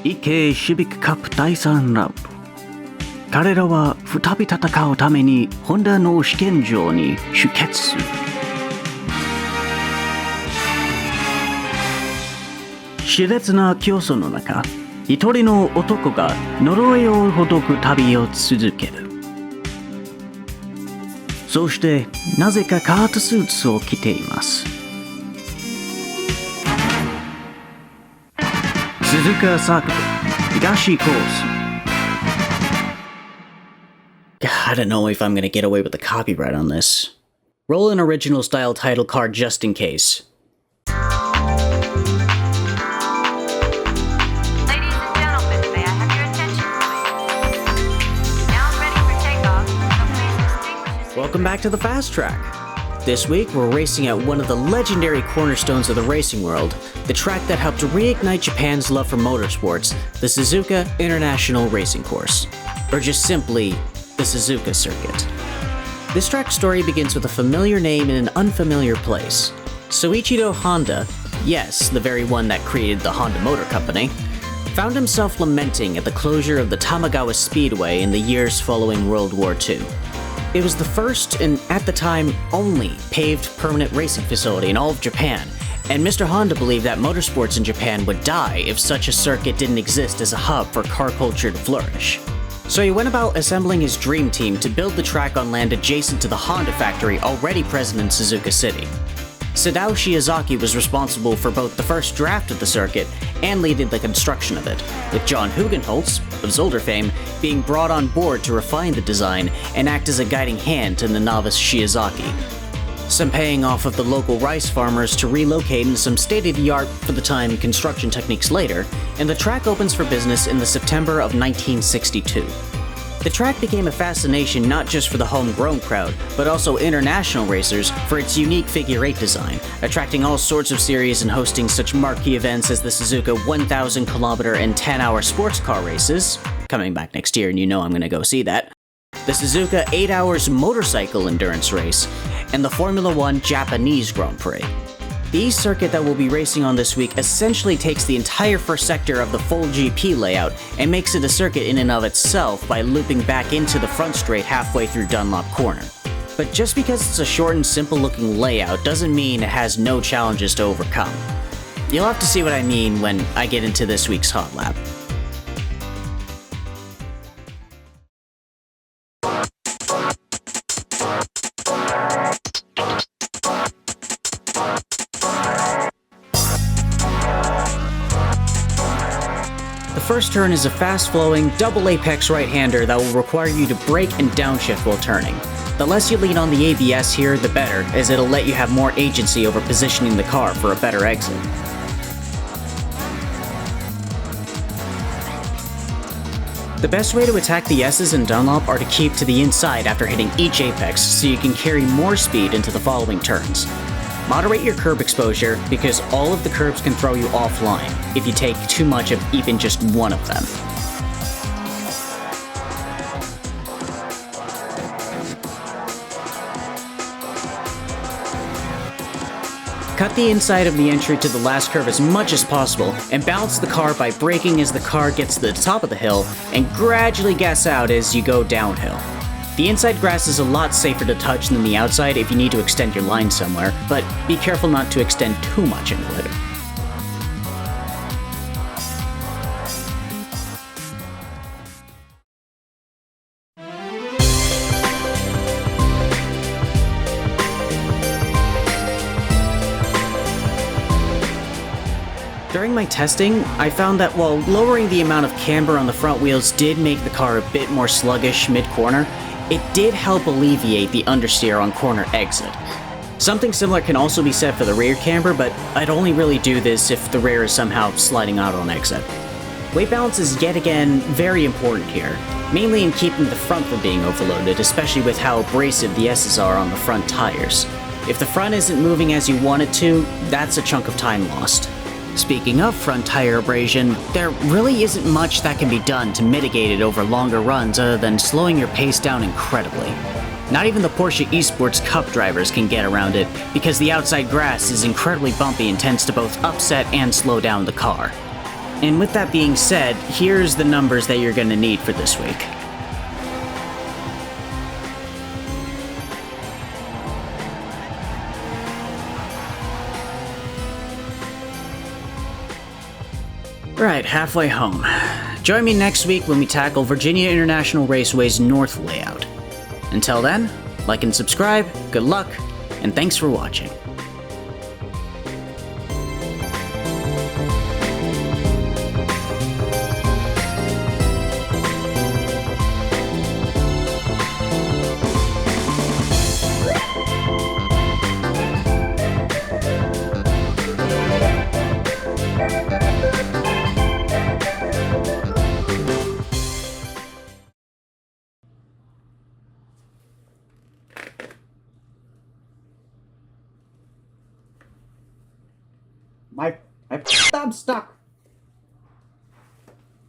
日系シビックカップ第3ラウンド。彼らは再び戦うためにホンダの試験場に集結する。熾烈な競争の中、一人の男が呪いをほどく旅を続ける。そしてなぜかカートスーツを着ています。鈴鹿サークル東コース。I don't know if I'm gonna get away with the copyright on this. Roll an original style title card just in case. Ladies and gentlemen, may I have your attention, please? Now ready for takeoff, so please extinguish. Welcome back to the Fast Track. This week, we're racing at one of the legendary cornerstones of the racing world, the track that helped reignite Japan's love for motorsports, the Suzuka International Racing Course, or just simply, the Suzuka Circuit. This track story begins with a familiar name in an unfamiliar place. Soichiro Honda, yes, the very one that created the Honda Motor Company, found himself lamenting at the closure of the Tamagawa Speedway in the years following World War II. It was the first and, at the time, only paved permanent racing facility in all of Japan, and Mr. Honda believed that motorsports in Japan would die if such a circuit didn't exist as a hub for car culture to flourish. So he went about assembling his dream team to build the track on land adjacent to the Honda factory already present in Suzuka City. Sadao Shiozaki was responsible for both the first draft of the circuit and leading the construction of it, with John Hugenholtz, of Zolder fame, being brought on board to refine the design and act as a guiding hand to the novice Shiozaki. Some paying off of the local rice farmers to relocate and some state-of-the-art, for the time, construction techniques later, and the track opens for business in the September of 1962. The track became a fascination not just for the homegrown crowd, but also international racers for its unique figure 8 design, attracting all sorts of series and hosting such marquee events as the Suzuka 1,000km and 10-hour sports car races, coming back next year and you know I'm gonna go see that, the Suzuka 8 Hours motorcycle endurance race, and the Formula 1 Japanese Grand Prix. The East circuit that we'll be racing on this week essentially takes the entire first sector of the full GP layout and makes it a circuit in and of itself by looping back into the front straight halfway through Dunlop Corner. But just because it's a short and simple looking layout doesn't mean it has no challenges to overcome. You'll have to see what I mean when I get into this week's Hotlap. The first turn is a fast-flowing, double apex right-hander that will require you to brake and downshift while turning. The less you lean on the ABS here, the better, as it'll let you have more agency over positioning the car for a better exit. The best way to attack the S's in Dunlop are to keep to the inside after hitting each apex so you can carry more speed into the following turns. Moderate your curb exposure, because all of the curbs can throw you offline if you take too much of even just one of them. Cut the inside of the entry to the last curve as much as possible, and balance the car by braking as the car gets to the top of the hill, and gradually gas out as you go downhill. The inside grass is a lot safer to touch than the outside if you need to extend your line somewhere, but be careful not to extend too much into it. During my testing, I found that while lowering the amount of camber on the front wheels did make the car a bit more sluggish mid-corner, it did help alleviate the understeer on corner exit. Something similar can also be said for the rear camber, but I'd only really do this if the rear is somehow sliding out on exit. Weight balance is yet again very important here, mainly in keeping the front from being overloaded, especially with how abrasive the S's are on the front tires. If the front isn't moving as you want it to, that's a chunk of time lost. Speaking of front tire abrasion, there really isn't much that can be done to mitigate it over longer runs other than slowing your pace down incredibly. Not even the Porsche eSports Cup drivers can get around it, because the outside grass is incredibly bumpy and tends to both upset and slow down the car. And with that being said, here's the numbers that you're gonna need for this week. Right, halfway home. Join me next week when we tackle Virginia International Raceway's North layout. Until then, like and subscribe, good luck, and thanks for watching. I'm stuck.